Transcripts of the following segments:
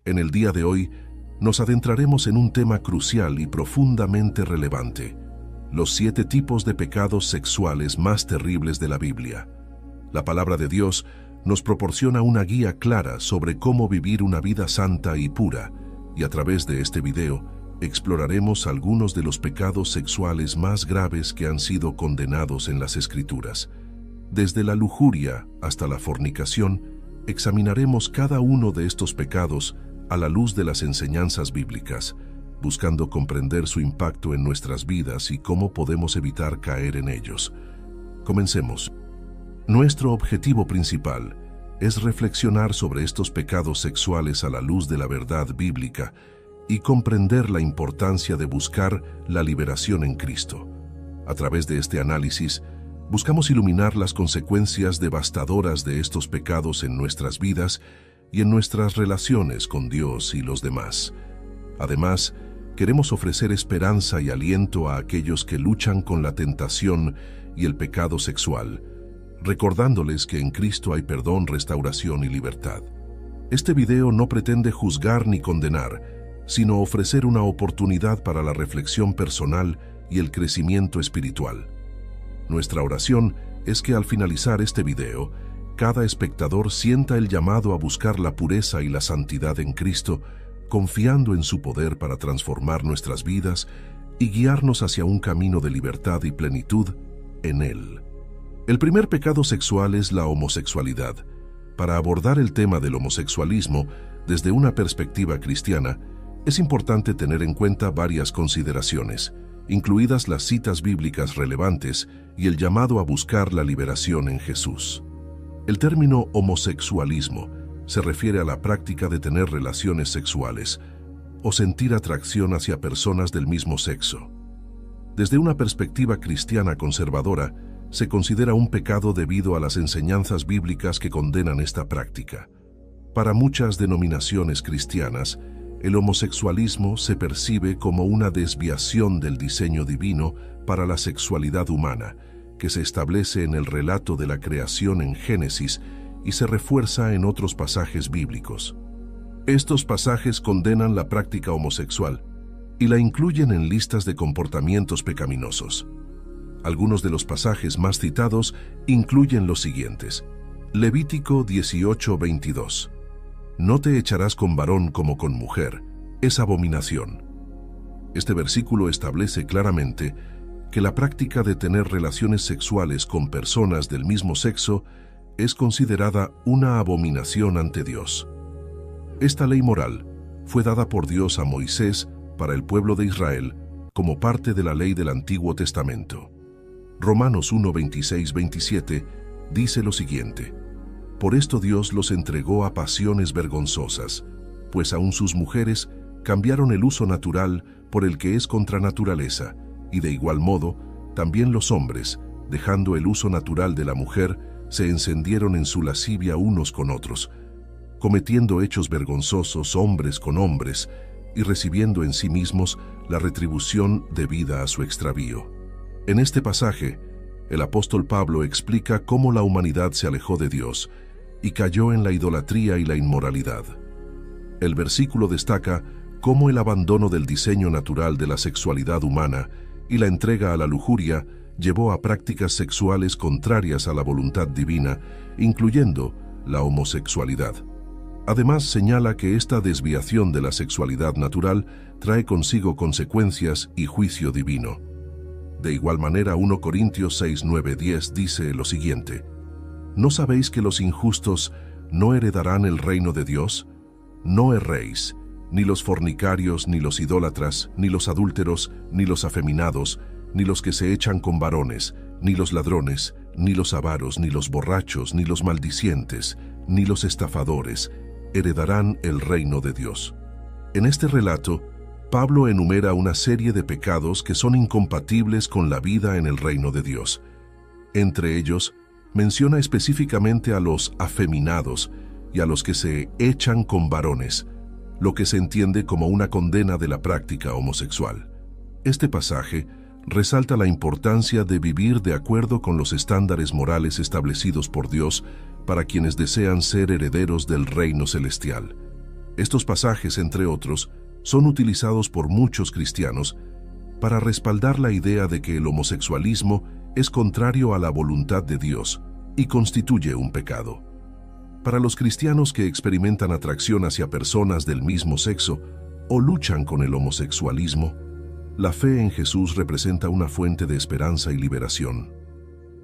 En el día de hoy, nos adentraremos en un tema crucial y profundamente relevante: los 7 tipos de pecados sexuales más terribles de la Biblia. La palabra de Dios nos proporciona una guía clara sobre cómo vivir una vida santa y pura, y a través de este video exploraremos algunos de los pecados sexuales más graves que han sido condenados en las Escrituras. Desde la lujuria hasta la fornicación, examinaremos cada uno de estos pecados a la luz de las enseñanzas bíblicas, buscando comprender su impacto en nuestras vidas y cómo podemos evitar caer en ellos. Comencemos. Nuestro objetivo principal es reflexionar sobre estos pecados sexuales a la luz de la verdad bíblica y comprender la importancia de buscar la liberación en Cristo. A través de este análisis, buscamos iluminar las consecuencias devastadoras de estos pecados en nuestras vidas y en nuestras relaciones con Dios y los demás. Además, queremos ofrecer esperanza y aliento a aquellos que luchan con la tentación y el pecado sexual, recordándoles que en Cristo hay perdón, restauración y libertad. Este video no pretende juzgar ni condenar, sino ofrecer una oportunidad para la reflexión personal y el crecimiento espiritual. Nuestra oración es que al finalizar este video, cada espectador sienta el llamado a buscar la pureza y la santidad en Cristo, confiando en su poder para transformar nuestras vidas y guiarnos hacia un camino de libertad y plenitud en Él. El primer pecado sexual es la homosexualidad. Para abordar el tema del homosexualismo desde una perspectiva cristiana, es importante tener en cuenta varias consideraciones, incluidas las citas bíblicas relevantes y el llamado a buscar la liberación en Jesús. El término homosexualismo se refiere a la práctica de tener relaciones sexuales o sentir atracción hacia personas del mismo sexo. Desde una perspectiva cristiana conservadora, se considera un pecado debido a las enseñanzas bíblicas que condenan esta práctica. Para muchas denominaciones cristianas, el homosexualismo se percibe como una desviación del diseño divino para la sexualidad humana, que se establece en el relato de la creación en Génesis y se refuerza en otros pasajes bíblicos. Estos pasajes condenan la práctica homosexual y la incluyen en listas de comportamientos pecaminosos. Algunos de los pasajes más citados incluyen los siguientes. Levítico 18:22. No te echarás con varón como con mujer, es abominación. Este versículo establece claramente que la práctica de tener relaciones sexuales con personas del mismo sexo es considerada una abominación ante Dios. Esta ley moral fue dada por Dios a Moisés para el pueblo de Israel como parte de la ley del Antiguo Testamento. Romanos 1:26-27 dice lo siguiente: Por esto Dios los entregó a pasiones vergonzosas, pues aun sus mujeres cambiaron el uso natural por el que es contra naturaleza, y de igual modo, también los hombres, dejando el uso natural de la mujer, se encendieron en su lascivia unos con otros, cometiendo hechos vergonzosos hombres con hombres, y recibiendo en sí mismos la retribución debida a su extravío. En este pasaje, el apóstol Pablo explica cómo la humanidad se alejó de Dios y cayó en la idolatría y la inmoralidad. El versículo destaca cómo el abandono del diseño natural de la sexualidad humana y la entrega a la lujuria llevó a prácticas sexuales contrarias a la voluntad divina, incluyendo la homosexualidad. Además, señala que esta desviación de la sexualidad natural trae consigo consecuencias y juicio divino. De igual manera, 1 Corintios 6:9-10 dice lo siguiente: ¿No sabéis que los injustos no heredarán el reino de Dios? No erréis, ni los fornicarios, ni los idólatras, ni los adúlteros, ni los afeminados, ni los que se echan con varones, ni los ladrones, ni los avaros, ni los borrachos, ni los maldicientes, ni los estafadores, heredarán el reino de Dios. En este relato, Pablo enumera una serie de pecados que son incompatibles con la vida en el reino de Dios. Entre ellos, menciona específicamente a los afeminados y a los que se echan con varones, lo que se entiende como una condena de la práctica homosexual. Este pasaje resalta la importancia de vivir de acuerdo con los estándares morales establecidos por Dios para quienes desean ser herederos del reino celestial. Estos pasajes, entre otros, son utilizados por muchos cristianos para respaldar la idea de que el homosexualismo es contrario a la voluntad de Dios y constituye un pecado. Para los cristianos que experimentan atracción hacia personas del mismo sexo o luchan con el homosexualismo, la fe en Jesús representa una fuente de esperanza y liberación.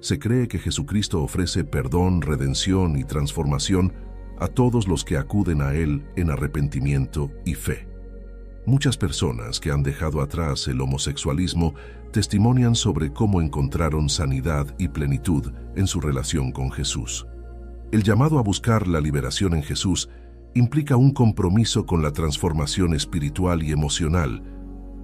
Se cree que Jesucristo ofrece perdón, redención y transformación a todos los que acuden a Él en arrepentimiento y fe. Muchas personas que han dejado atrás el homosexualismo testimonian sobre cómo encontraron sanidad y plenitud en su relación con Jesús. El llamado a buscar la liberación en Jesús implica un compromiso con la transformación espiritual y emocional,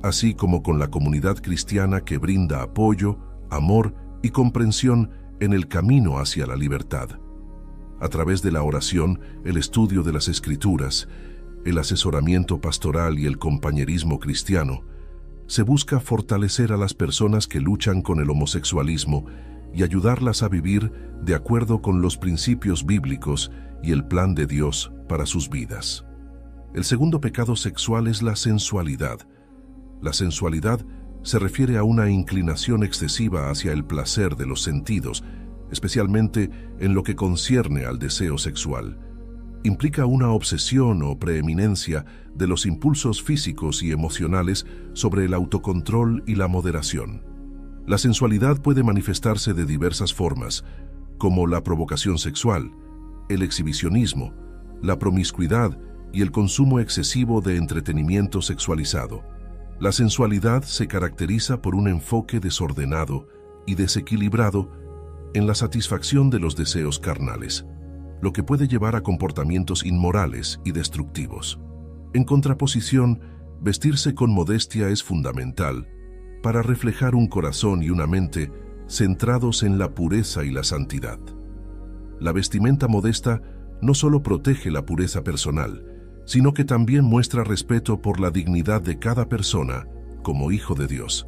así como con la comunidad cristiana que brinda apoyo, amor y comprensión en el camino hacia la libertad. A través de la oración, el estudio de las Escrituras, el asesoramiento pastoral y el compañerismo cristiano, se busca fortalecer a las personas que luchan con el homosexualismo y ayudarlas a vivir de acuerdo con los principios bíblicos y el plan de Dios para sus vidas. El segundo pecado sexual es la sensualidad. La sensualidad se refiere a una inclinación excesiva hacia el placer de los sentidos, especialmente en lo que concierne al deseo sexual. Implica una obsesión o preeminencia de los impulsos físicos y emocionales sobre el autocontrol y la moderación. La sensualidad puede manifestarse de diversas formas, como la provocación sexual, el exhibicionismo, la promiscuidad y el consumo excesivo de entretenimiento sexualizado. La sensualidad se caracteriza por un enfoque desordenado y desequilibrado en la satisfacción de los deseos carnales, lo que puede llevar a comportamientos inmorales y destructivos. En contraposición, vestirse con modestia es fundamental para reflejar un corazón y una mente centrados en la pureza y la santidad. La vestimenta modesta no solo protege la pureza personal, sino que también muestra respeto por la dignidad de cada persona como hijo de Dios.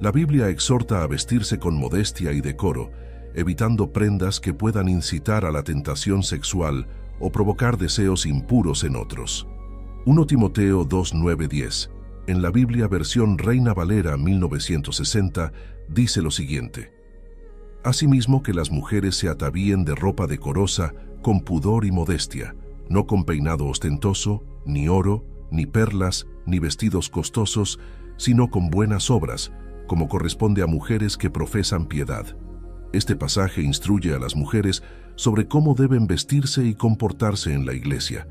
La Biblia exhorta a vestirse con modestia y decoro, evitando prendas que puedan incitar a la tentación sexual o provocar deseos impuros en otros. 1 Timoteo 2:9-10, en la Biblia versión Reina Valera 1960, dice lo siguiente: Asimismo que las mujeres se atavíen de ropa decorosa, con pudor y modestia, no con peinado ostentoso, ni oro, ni perlas, ni vestidos costosos, sino con buenas obras, como corresponde a mujeres que profesan piedad. Este pasaje instruye a las mujeres sobre cómo deben vestirse y comportarse en la iglesia.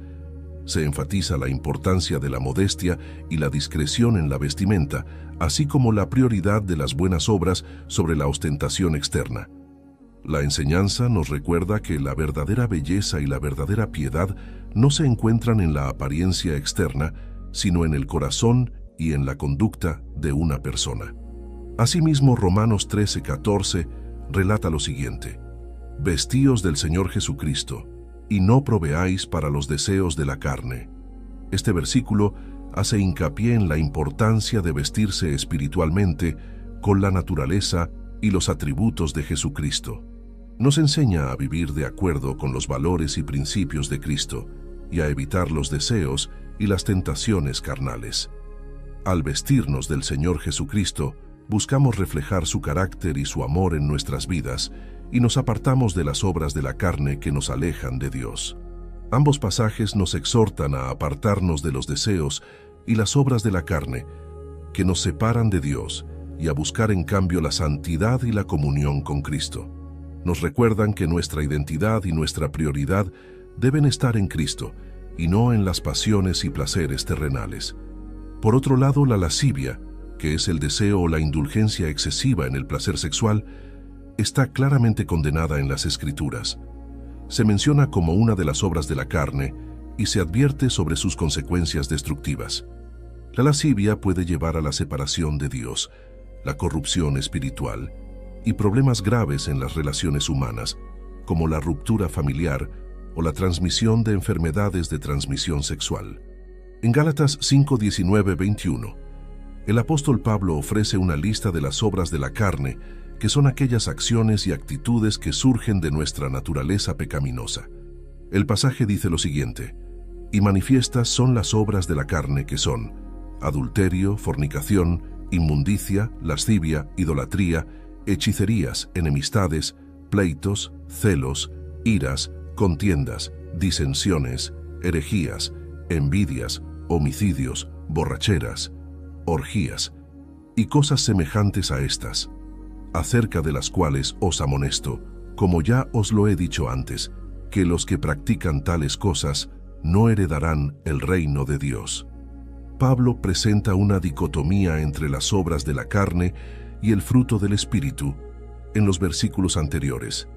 Se enfatiza la importancia de la modestia y la discreción en la vestimenta, así como la prioridad de las buenas obras sobre la ostentación externa. La enseñanza nos recuerda que la verdadera belleza y la verdadera piedad no se encuentran en la apariencia externa, sino en el corazón y en la conducta de una persona. Asimismo, Romanos 13:14 relata lo siguiente: Vestíos del Señor Jesucristo, y no proveáis para los deseos de la carne. Este versículo hace hincapié en la importancia de vestirse espiritualmente con la naturaleza y los atributos de Jesucristo. Nos enseña a vivir de acuerdo con los valores y principios de Cristo y a evitar los deseos y las tentaciones carnales. Al vestirnos del Señor Jesucristo, buscamos reflejar su carácter y su amor en nuestras vidas y nos apartamos de las obras de la carne que nos alejan de Dios. Ambos pasajes nos exhortan a apartarnos de los deseos y las obras de la carne que nos separan de Dios y a buscar en cambio la santidad y la comunión con Cristo. Nos recuerdan que nuestra identidad y nuestra prioridad deben estar en Cristo y no en las pasiones y placeres terrenales. Por otro lado, la lascivia, que es el deseo o la indulgencia excesiva en el placer sexual, está claramente condenada en las Escrituras. Se menciona como una de las obras de la carne y se advierte sobre sus consecuencias destructivas. La lascivia puede llevar a la separación de Dios, la corrupción espiritual y problemas graves en las relaciones humanas, como la ruptura familiar o la transmisión de enfermedades de transmisión sexual. En Gálatas 5:19-21, el apóstol Pablo ofrece una lista de las obras de la carne, que son aquellas acciones y actitudes que surgen de nuestra naturaleza pecaminosa. El pasaje dice lo siguiente: y manifiestas son las obras de la carne, que son adulterio, fornicación, inmundicia, lascivia, idolatría, hechicerías, enemistades, pleitos, celos, iras, contiendas, disensiones, herejías, envidias, homicidios, borracheras, orgías, y cosas semejantes a estas, acerca de las cuales os amonesto, como ya os lo he dicho antes, que los que practican tales cosas no heredarán el reino de Dios. Pablo presenta una dicotomía entre las obras de la carne y el fruto del Espíritu en los versículos anteriores.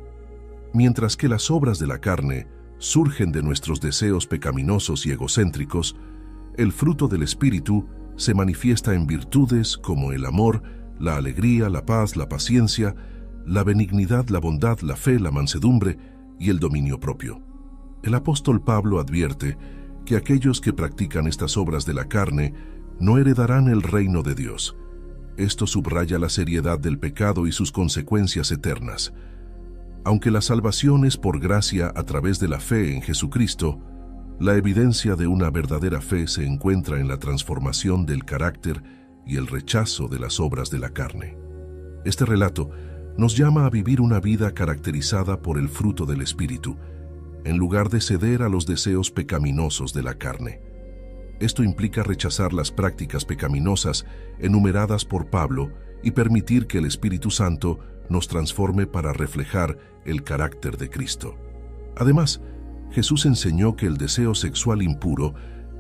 Mientras que las obras de la carne surgen de nuestros deseos pecaminosos y egocéntricos, el fruto del Espíritu se manifiesta en virtudes como el amor, la alegría, la paz, la paciencia, la benignidad, la bondad, la fe, la mansedumbre y el dominio propio. El apóstol Pablo advierte que aquellos que practican estas obras de la carne no heredarán el reino de Dios. Esto subraya la seriedad del pecado y sus consecuencias eternas. Aunque la salvación es por gracia a través de la fe en Jesucristo, la evidencia de una verdadera fe se encuentra en la transformación del carácter y el rechazo de las obras de la carne. Este relato nos llama a vivir una vida caracterizada por el fruto del Espíritu, en lugar de ceder a los deseos pecaminosos de la carne. Esto implica rechazar las prácticas pecaminosas enumeradas por Pablo y permitir que el Espíritu Santo nos transforme para reflejar el carácter de Cristo. Además, Jesús enseñó que el deseo sexual impuro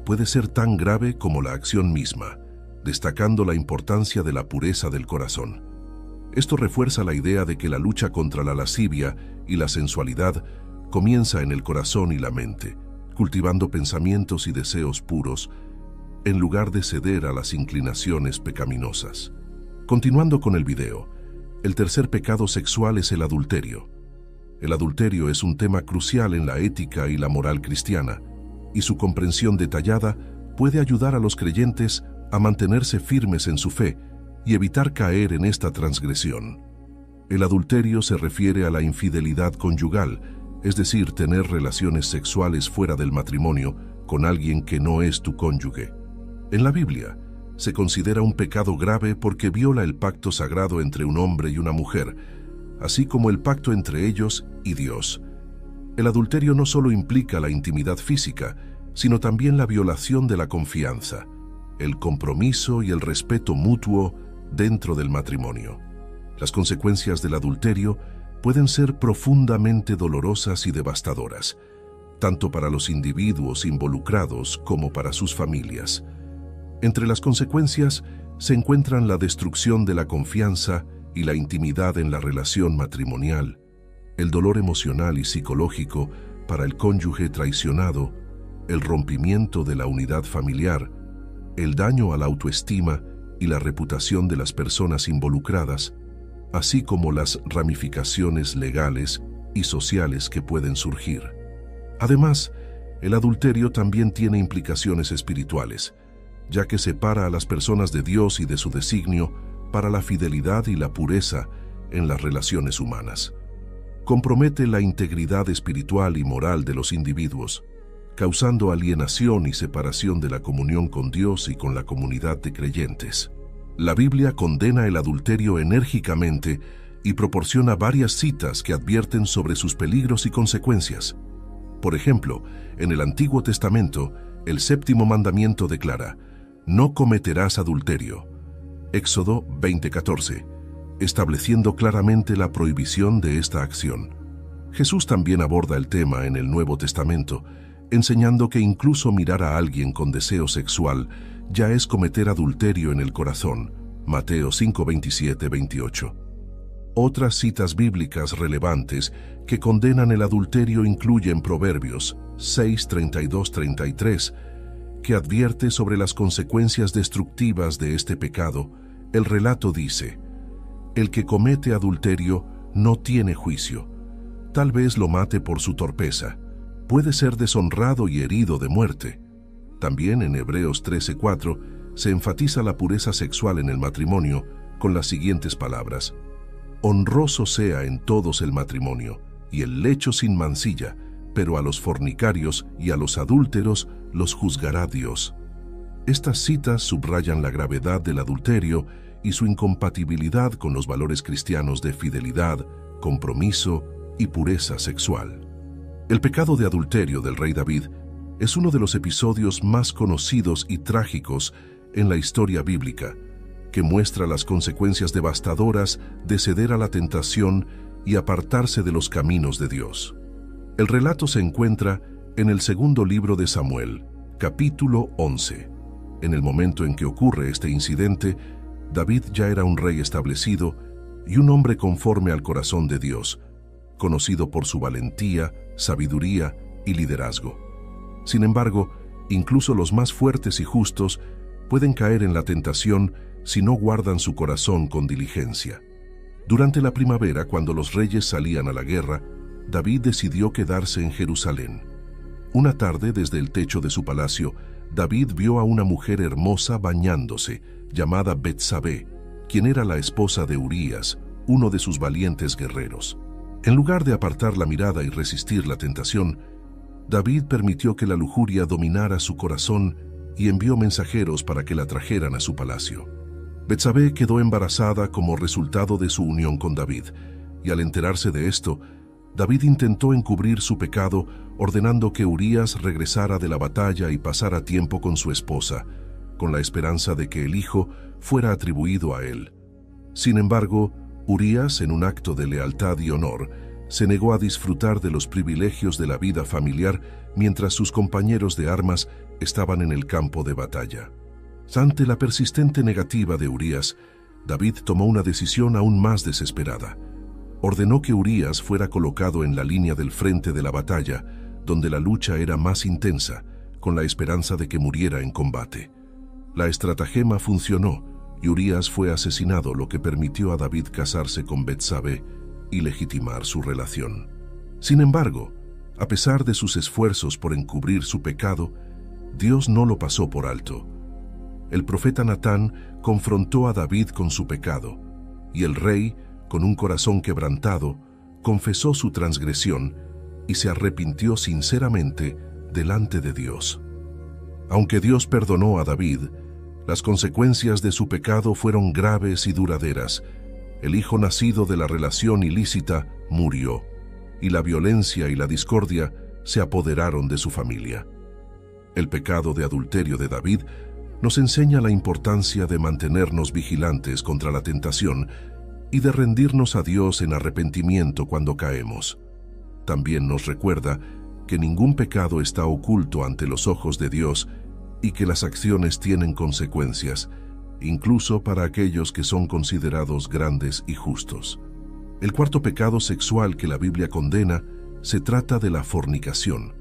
puede ser tan grave como la acción misma, destacando la importancia de la pureza del corazón. Esto refuerza la idea de que la lucha contra la lascivia y la sensualidad comienza en el corazón y la mente, cultivando pensamientos y deseos puros, en lugar de ceder a las inclinaciones pecaminosas. Continuando con el video, el tercer pecado sexual es el adulterio. El adulterio es un tema crucial en la ética y la moral cristiana, y su comprensión detallada puede ayudar a los creyentes a mantenerse firmes en su fe y evitar caer en esta transgresión. El adulterio se refiere a la infidelidad conyugal, es decir, tener relaciones sexuales fuera del matrimonio con alguien que no es tu cónyuge. En la Biblia, se considera un pecado grave porque viola el pacto sagrado entre un hombre y una mujer, así como el pacto entre ellos y Dios. El adulterio no solo implica la intimidad física, sino también la violación de la confianza, el compromiso y el respeto mutuo dentro del matrimonio. Las consecuencias del adulterio pueden ser profundamente dolorosas y devastadoras, tanto para los individuos involucrados como para sus familias. Entre las consecuencias se encuentran la destrucción de la confianza y la intimidad en la relación matrimonial, el dolor emocional y psicológico para el cónyuge traicionado, el rompimiento de la unidad familiar, el daño a la autoestima y la reputación de las personas involucradas, así como las ramificaciones legales y sociales que pueden surgir. Además, el adulterio también tiene implicaciones espirituales, ya que separa a las personas de Dios y de su designio para la fidelidad y la pureza en las relaciones humanas. Compromete la integridad espiritual y moral de los individuos, causando alienación y separación de la comunión con Dios y con la comunidad de creyentes. La Biblia condena el adulterio enérgicamente y proporciona varias citas que advierten sobre sus peligros y consecuencias. Por ejemplo, en el Antiguo Testamento, el séptimo mandamiento declara: «No cometerás adulterio». Éxodo 20:14, estableciendo claramente la prohibición de esta acción. Jesús también aborda el tema en el Nuevo Testamento, enseñando que incluso mirar a alguien con deseo sexual ya es cometer adulterio en el corazón. Mateo 5:27-28. Otras citas bíblicas relevantes que condenan el adulterio incluyen Proverbios 6:32-33, que advierte sobre las consecuencias destructivas de este pecado. El relato dice: «El que comete adulterio no tiene juicio. Tal vez lo mate por su torpeza. Puede ser deshonrado y herido de muerte». También en Hebreos 13:4 se enfatiza la pureza sexual en el matrimonio con las siguientes palabras: «Honroso sea en todos el matrimonio y el lecho sin mancilla, pero a los fornicarios y a los adúlteros los juzgará Dios. Estas citas subrayan la gravedad del adulterio y su incompatibilidad con los valores cristianos de fidelidad, compromiso y pureza sexual. El pecado de adulterio del rey David es uno de los episodios más conocidos y trágicos en la historia bíblica, que muestra las consecuencias devastadoras de ceder a la tentación y apartarse de los caminos de Dios. El relato se encuentra en el segundo libro de Samuel, capítulo 11. En el momento en que ocurre este incidente, David ya era un rey establecido y un hombre conforme al corazón de Dios, conocido por su valentía, sabiduría y liderazgo. Sin embargo, incluso los más fuertes y justos pueden caer en la tentación si no guardan su corazón con diligencia. Durante la primavera, cuando los reyes salían a la guerra, David decidió quedarse en Jerusalén. Una tarde, desde el techo de su palacio, David vio a una mujer hermosa bañándose, llamada Betsabé, quien era la esposa de Urías, uno de sus valientes guerreros. En lugar de apartar la mirada y resistir la tentación, David permitió que la lujuria dominara su corazón y envió mensajeros para que la trajeran a su palacio. Betsabé quedó embarazada como resultado de su unión con David, y al enterarse de esto, David intentó encubrir su pecado, ordenando que Urías regresara de la batalla y pasara tiempo con su esposa, con la esperanza de que el hijo fuera atribuido a él. Sin embargo, Urías, en un acto de lealtad y honor, se negó a disfrutar de los privilegios de la vida familiar mientras sus compañeros de armas estaban en el campo de batalla. Ante la persistente negativa de Urías, David tomó una decisión aún más desesperada. Ordenó que Urías fuera colocado en la línea del frente de la batalla, donde la lucha era más intensa, con la esperanza de que muriera en combate. La estratagema funcionó y Urías fue asesinado, lo que permitió a David casarse con Betsabé y legitimar su relación. Sin embargo, a pesar de sus esfuerzos por encubrir su pecado, Dios no lo pasó por alto. El profeta Natán confrontó a David con su pecado, y el rey, con un corazón quebrantado, confesó su transgresión y se arrepintió sinceramente delante de Dios. Aunque Dios perdonó a David, las consecuencias de su pecado fueron graves y duraderas. El hijo nacido de la relación ilícita murió, y la violencia y la discordia se apoderaron de su familia. El pecado de adulterio de David nos enseña la importancia de mantenernos vigilantes contra la tentación y de rendirnos a Dios en arrepentimiento cuando caemos. También nos recuerda que ningún pecado está oculto ante los ojos de Dios y que las acciones tienen consecuencias, incluso para aquellos que son considerados grandes y justos. El cuarto pecado sexual que la Biblia condena se trata de la fornicación.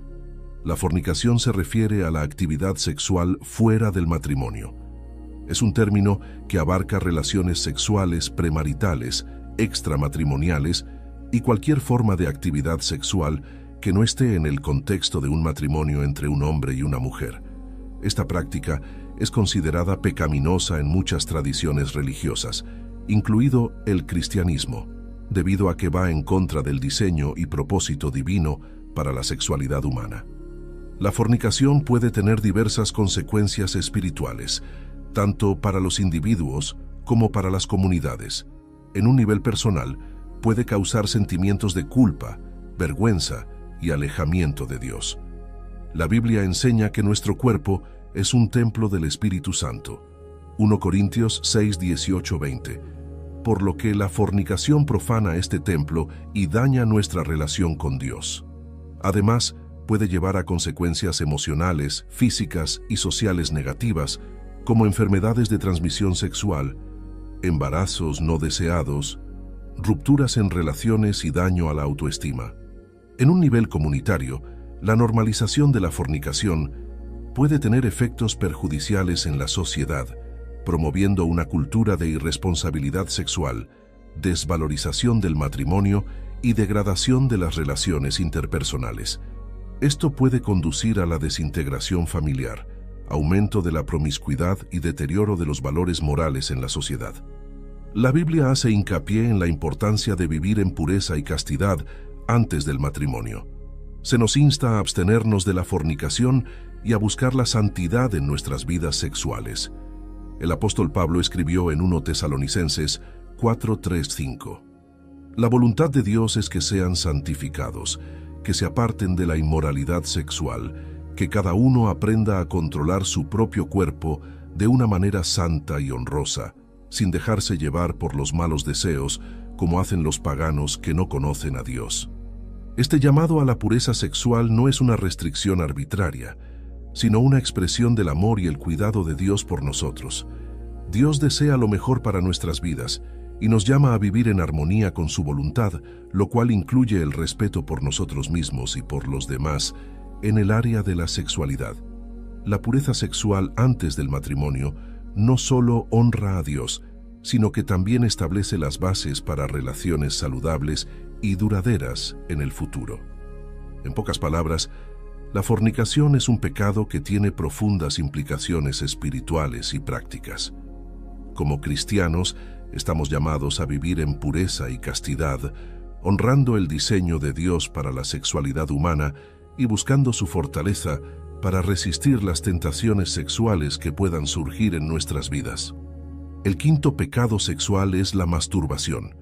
La fornicación se refiere a la actividad sexual fuera del matrimonio. Es un término que abarca relaciones sexuales premaritales, extramatrimoniales y cualquier forma de actividad sexual que no esté en el contexto de un matrimonio entre un hombre y una mujer. Esta práctica es considerada pecaminosa en muchas tradiciones religiosas, incluido el cristianismo, debido a que va en contra del diseño y propósito divino para la sexualidad humana. La fornicación puede tener diversas consecuencias espirituales, tanto para los individuos como para las comunidades. En un nivel personal, puede causar sentimientos de culpa, vergüenza y alejamiento de Dios. La Biblia enseña que nuestro cuerpo es un templo del Espíritu Santo. 1 Corintios 6, 18, 20. Por lo que la fornicación profana este templo y daña nuestra relación con Dios. Además, puede llevar a consecuencias emocionales, físicas y sociales negativas, como enfermedades de transmisión sexual, embarazos no deseados, rupturas en relaciones y daño a la autoestima. En un nivel comunitario, la normalización de la fornicación puede tener efectos perjudiciales en la sociedad, promoviendo una cultura de irresponsabilidad sexual, desvalorización del matrimonio y degradación de las relaciones interpersonales. Esto puede conducir a la desintegración familiar, aumento de la promiscuidad y deterioro de los valores morales en la sociedad. La Biblia hace hincapié en la importancia de vivir en pureza y castidad antes del matrimonio. Se nos insta a abstenernos de la fornicación y a buscar la santidad en nuestras vidas sexuales. El apóstol Pablo escribió en 1 Tesalonicenses 4:3-5. La voluntad de Dios es que sean santificados, que se aparten de la inmoralidad sexual, que cada uno aprenda a controlar su propio cuerpo de una manera santa y honrosa, sin dejarse llevar por los malos deseos, como hacen los paganos que no conocen a Dios. Este llamado a la pureza sexual no es una restricción arbitraria, sino una expresión del amor y el cuidado de Dios por nosotros. Dios desea lo mejor para nuestras vidas y nos llama a vivir en armonía con su voluntad, lo cual incluye el respeto por nosotros mismos y por los demás en el área de la sexualidad. La pureza sexual antes del matrimonio no solo honra a Dios, sino que también establece las bases para relaciones saludables y duraderas en el futuro. En pocas palabras, la fornicación es un pecado que tiene profundas implicaciones espirituales y prácticas. Como cristianos, estamos llamados a vivir en pureza y castidad, honrando el diseño de Dios para la sexualidad humana y buscando su fortaleza para resistir las tentaciones sexuales que puedan surgir en nuestras vidas. El quinto pecado sexual es la masturbación.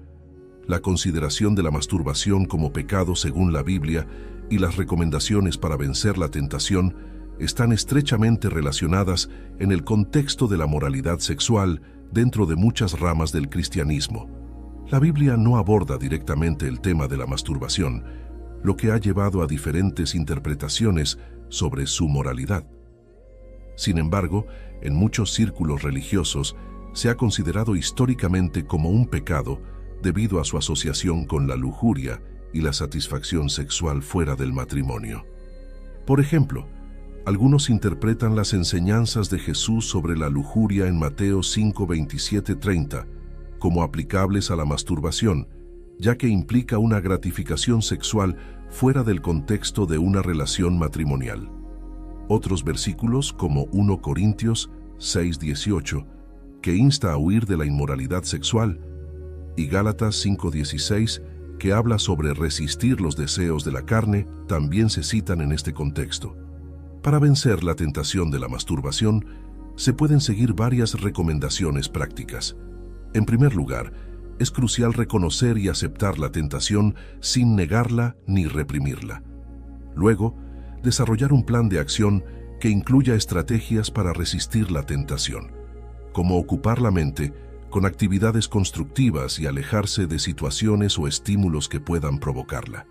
La consideración de la masturbación como pecado según la Biblia y las recomendaciones para vencer la tentación están estrechamente relacionadas en el contexto de la moralidad sexual dentro de muchas ramas del cristianismo. La Biblia no aborda directamente el tema de la masturbación, lo que ha llevado a diferentes interpretaciones sobre su moralidad. Sin embargo, en muchos círculos religiosos se ha considerado históricamente como un pecado debido a su asociación con la lujuria y la satisfacción sexual fuera del matrimonio. Por ejemplo, algunos interpretan las enseñanzas de Jesús sobre la lujuria en Mateo 5:27-30 como aplicables a la masturbación, ya que implica una gratificación sexual fuera del contexto de una relación matrimonial. Otros versículos, como 1 Corintios 6:18, que insta a huir de la inmoralidad sexual, y Gálatas 5:16, que habla sobre resistir los deseos de la carne, también se citan en este contexto. Para vencer la tentación de la masturbación, se pueden seguir varias recomendaciones prácticas. En primer lugar, es crucial reconocer y aceptar la tentación sin negarla ni reprimirla. Luego, desarrollar un plan de acción que incluya estrategias para resistir la tentación, como ocupar la mente con actividades constructivas y alejarse de situaciones o estímulos que puedan provocarla.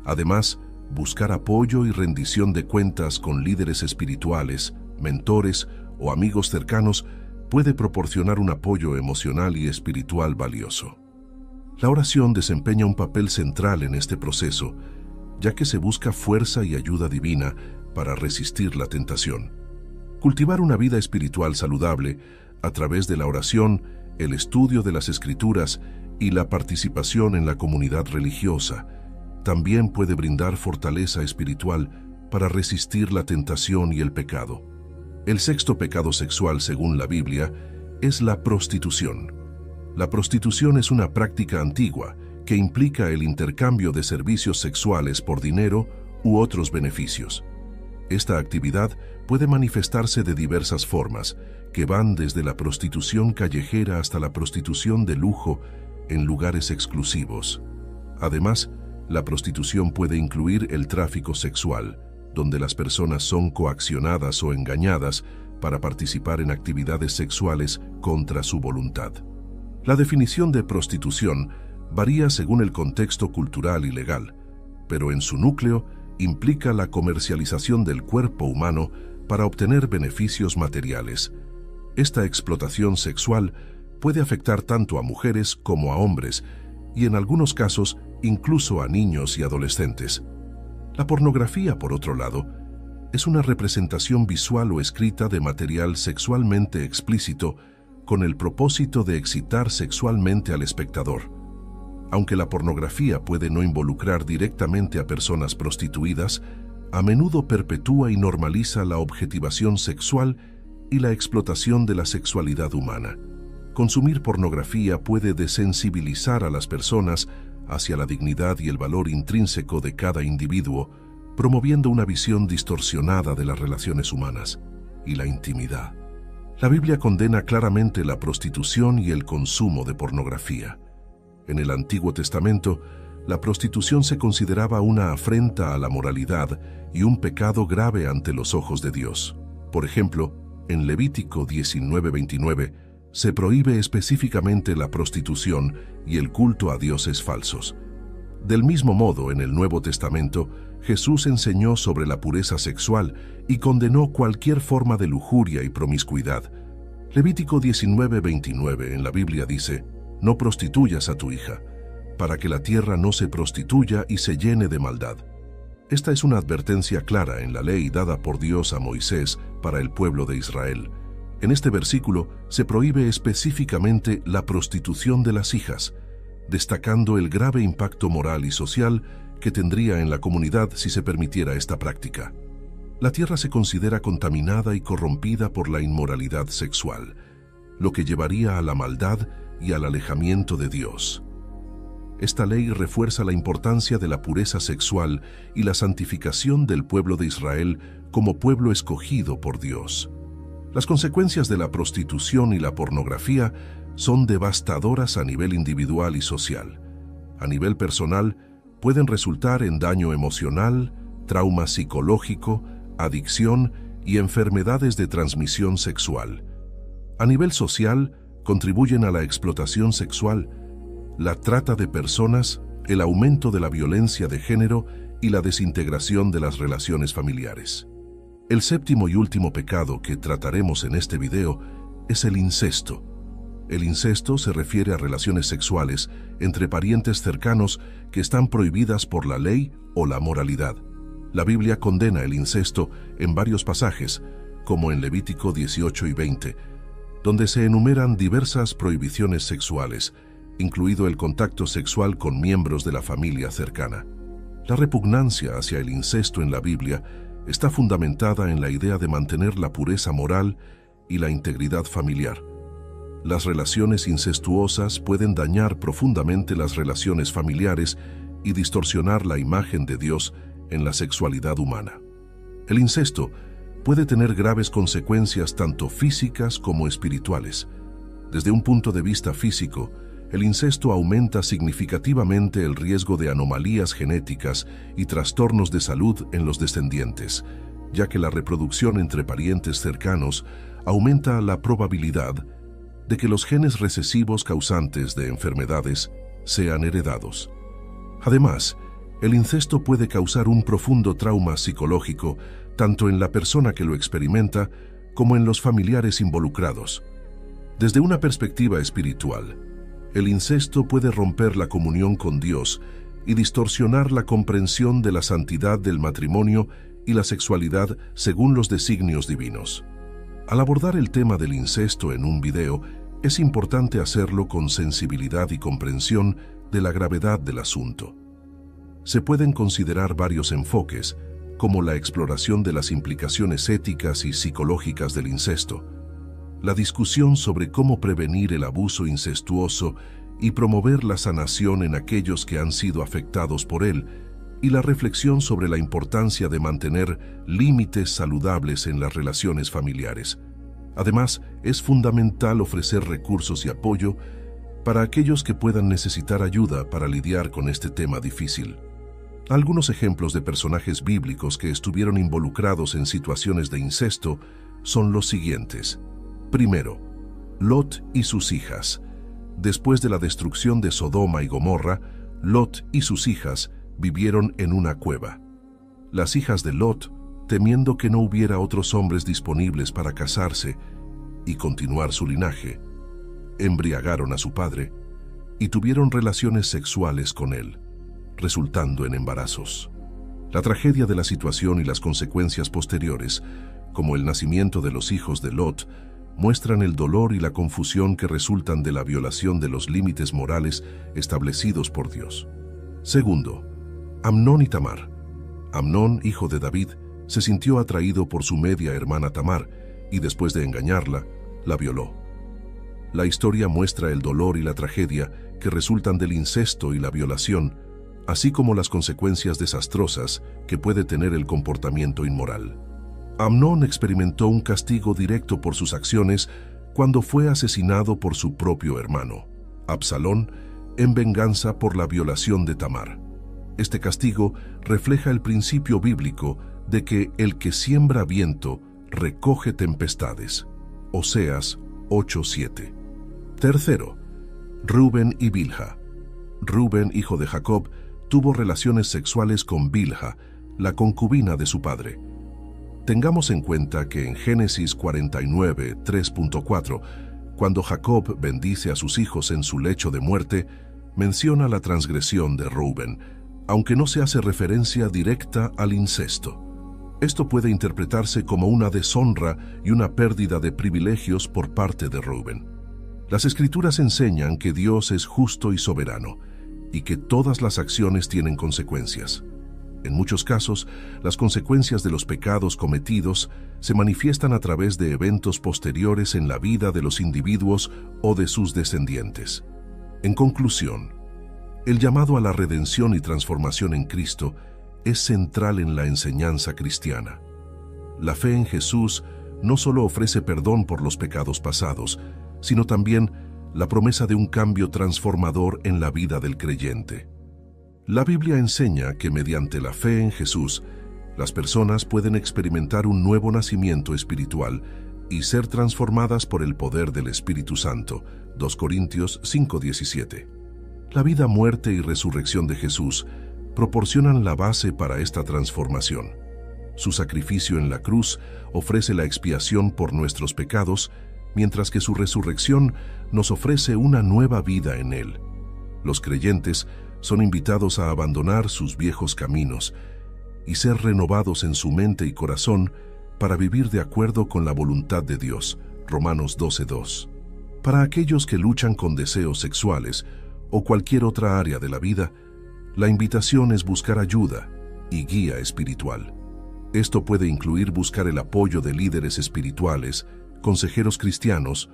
Además, buscar apoyo y rendición de cuentas con líderes espirituales, mentores o amigos cercanos puede proporcionar un apoyo emocional y espiritual valioso. La oración desempeña un papel central en este proceso, ya que se busca fuerza y ayuda divina para resistir la tentación. Cultivar una vida espiritual saludable a través de la oración, el estudio de las Escrituras y la participación en la comunidad religiosa también puede brindar fortaleza espiritual para resistir la tentación y el pecado. El sexto pecado sexual, según la Biblia, es la prostitución. La prostitución es una práctica antigua que implica el intercambio de servicios sexuales por dinero u otros beneficios. Esta actividad puede manifestarse de diversas formas, que van desde la prostitución callejera hasta la prostitución de lujo en lugares exclusivos. Además, la prostitución puede incluir el tráfico sexual, donde las personas son coaccionadas o engañadas para participar en actividades sexuales contra su voluntad. La definición de prostitución varía según el contexto cultural y legal, pero en su núcleo implica la comercialización del cuerpo humano para obtener beneficios materiales. Esta explotación sexual puede afectar tanto a mujeres como a hombres y en algunos casos incluso a niños y adolescentes. La pornografía, por otro lado, es una representación visual o escrita de material sexualmente explícito con el propósito de excitar sexualmente al espectador. Aunque la pornografía puede no involucrar directamente a personas prostituidas, a menudo perpetúa y normaliza la objetivación sexual y la explotación de la sexualidad humana. Consumir pornografía puede desensibilizar a las personas hacia la dignidad y el valor intrínseco de cada individuo, promoviendo una visión distorsionada de las relaciones humanas y la intimidad. La Biblia condena claramente la prostitución y el consumo de pornografía. En el Antiguo Testamento, la prostitución se consideraba una afrenta a la moralidad y un pecado grave ante los ojos de Dios. Por ejemplo, en Levítico 19:29 se prohíbe específicamente la prostitución y el culto a dioses falsos. Del mismo modo, en el Nuevo Testamento, Jesús enseñó sobre la pureza sexual y condenó cualquier forma de lujuria y promiscuidad. Levítico 19:29 en la Biblia dice: «No prostituyas a tu hija, para que la tierra no se prostituya y se llene de maldad». Esta es una advertencia clara en la ley dada por Dios a Moisés para el pueblo de Israel. En este versículo se prohíbe específicamente la prostitución de las hijas, destacando el grave impacto moral y social que tendría en la comunidad si se permitiera esta práctica. La tierra se considera contaminada y corrompida por la inmoralidad sexual, lo que llevaría a la maldad y al alejamiento de Dios. Esta ley refuerza la importancia de la pureza sexual y la santificación del pueblo de Israel como pueblo escogido por Dios. Las consecuencias de la prostitución y la pornografía son devastadoras a nivel individual y social. A nivel personal, pueden resultar en daño emocional, trauma psicológico, adicción y enfermedades de transmisión sexual. A nivel social, contribuyen a la explotación sexual, la trata de personas, el aumento de la violencia de género y la desintegración de las relaciones familiares. El séptimo y último pecado que trataremos en este video es el incesto. El incesto se refiere a relaciones sexuales entre parientes cercanos que están prohibidas por la ley o la moralidad. La Biblia condena el incesto en varios pasajes, como en Levítico 18 y 20, donde se enumeran diversas prohibiciones sexuales, incluido el contacto sexual con miembros de la familia cercana. La repugnancia hacia el incesto en la Biblia está fundamentada en la idea de mantener la pureza moral y la integridad familiar. Las relaciones incestuosas pueden dañar profundamente las relaciones familiares y distorsionar la imagen de Dios en la sexualidad humana. El incesto puede tener graves consecuencias tanto físicas como espirituales. Desde un punto de vista físico, el incesto aumenta significativamente el riesgo de anomalías genéticas y trastornos de salud en los descendientes, ya que la reproducción entre parientes cercanos aumenta la probabilidad de que los genes recesivos causantes de enfermedades sean heredados. Además, el incesto puede causar un profundo trauma psicológico tanto en la persona que lo experimenta como en los familiares involucrados. Desde una perspectiva espiritual, el incesto puede romper la comunión con Dios y distorsionar la comprensión de la santidad del matrimonio y la sexualidad según los designios divinos. Al abordar el tema del incesto en un video, es importante hacerlo con sensibilidad y comprensión de la gravedad del asunto. Se pueden considerar varios enfoques, como la exploración de las implicaciones éticas y psicológicas del incesto, la discusión sobre cómo prevenir el abuso incestuoso y promover la sanación en aquellos que han sido afectados por él, y la reflexión sobre la importancia de mantener límites saludables en las relaciones familiares. Además, es fundamental ofrecer recursos y apoyo para aquellos que puedan necesitar ayuda para lidiar con este tema difícil. Algunos ejemplos de personajes bíblicos que estuvieron involucrados en situaciones de incesto son los siguientes. Primero, Lot y sus hijas. Después de la destrucción de Sodoma y Gomorra, Lot y sus hijas vivieron en una cueva. Las hijas de Lot, temiendo que no hubiera otros hombres disponibles para casarse y continuar su linaje, embriagaron a su padre y tuvieron relaciones sexuales con él, resultando en embarazos. La tragedia de la situación y las consecuencias posteriores, como el nacimiento de los hijos de Lot, muestran el dolor y la confusión que resultan de la violación de los límites morales establecidos por Dios. Segundo, Amnón y Tamar. Amnón, hijo de David, se sintió atraído por su media hermana Tamar y después de engañarla, la violó. La historia muestra el dolor y la tragedia que resultan del incesto y la violación, así como las consecuencias desastrosas que puede tener el comportamiento inmoral. Amnón experimentó un castigo directo por sus acciones cuando fue asesinado por su propio hermano, Absalón, en venganza por la violación de Tamar. Este castigo refleja el principio bíblico de que el que siembra viento recoge tempestades. Oseas 8:7. Tercero, Rubén y Bilha. Rubén, hijo de Jacob, tuvo relaciones sexuales con Bilha, la concubina de su padre. Tengamos en cuenta que en Génesis 49, 3.4, cuando Jacob bendice a sus hijos en su lecho de muerte, menciona la transgresión de Rubén, aunque no se hace referencia directa al incesto. Esto puede interpretarse como una deshonra y una pérdida de privilegios por parte de Rubén. Las Escrituras enseñan que Dios es justo y soberano, y que todas las acciones tienen consecuencias. En muchos casos, las consecuencias de los pecados cometidos se manifiestan a través de eventos posteriores en la vida de los individuos o de sus descendientes. En conclusión, el llamado a la redención y transformación en Cristo es central en la enseñanza cristiana. La fe en Jesús no solo ofrece perdón por los pecados pasados, sino también la promesa de un cambio transformador en la vida del creyente. La Biblia enseña que mediante la fe en Jesús, las personas pueden experimentar un nuevo nacimiento espiritual y ser transformadas por el poder del Espíritu Santo. 2 Corintios 5:17. La vida, muerte y resurrección de Jesús proporcionan la base para esta transformación. Su sacrificio en la cruz ofrece la expiación por nuestros pecados, mientras que su resurrección nos ofrece una nueva vida en Él. Los creyentes son invitados a abandonar sus viejos caminos y ser renovados en su mente y corazón para vivir de acuerdo con la voluntad de Dios. Romanos 12:2. Para aquellos que luchan con deseos sexuales o cualquier otra área de la vida, la invitación es buscar ayuda y guía espiritual. Esto puede incluir buscar el apoyo de líderes espirituales, consejeros cristianos,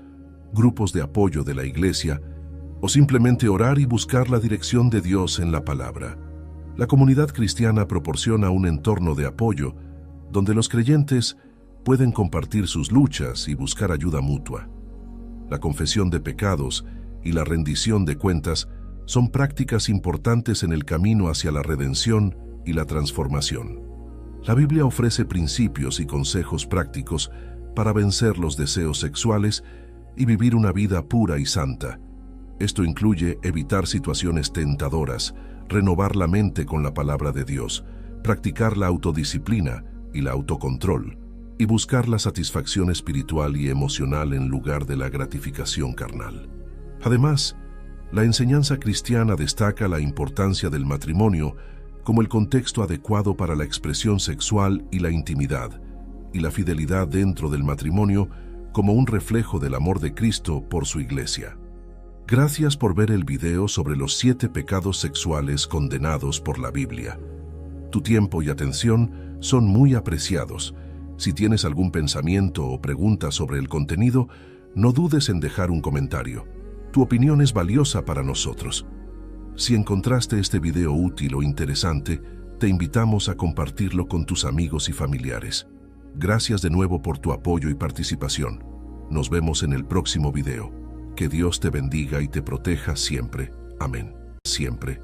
grupos de apoyo de la iglesia, o simplemente orar y buscar la dirección de Dios en la palabra. La comunidad cristiana proporciona un entorno de apoyo donde los creyentes pueden compartir sus luchas y buscar ayuda mutua. La confesión de pecados y la rendición de cuentas son prácticas importantes en el camino hacia la redención y la transformación. La Biblia ofrece principios y consejos prácticos para vencer los deseos sexuales y vivir una vida pura y santa. Esto incluye evitar situaciones tentadoras, renovar la mente con la palabra de Dios, practicar la autodisciplina y la autocontrol, y buscar la satisfacción espiritual y emocional en lugar de la gratificación carnal. Además, la enseñanza cristiana destaca la importancia del matrimonio como el contexto adecuado para la expresión sexual y la intimidad, y la fidelidad dentro del matrimonio como un reflejo del amor de Cristo por su iglesia. Gracias por ver el video sobre los 7 pecados sexuales condenados por la Biblia. Tu tiempo y atención son muy apreciados. Si tienes algún pensamiento o pregunta sobre el contenido, no dudes en dejar un comentario. Tu opinión es valiosa para nosotros. Si encontraste este video útil o interesante, te invitamos a compartirlo con tus amigos y familiares. Gracias de nuevo por tu apoyo y participación. Nos vemos en el próximo video. Que Dios te bendiga y te proteja siempre. Amén. Siempre.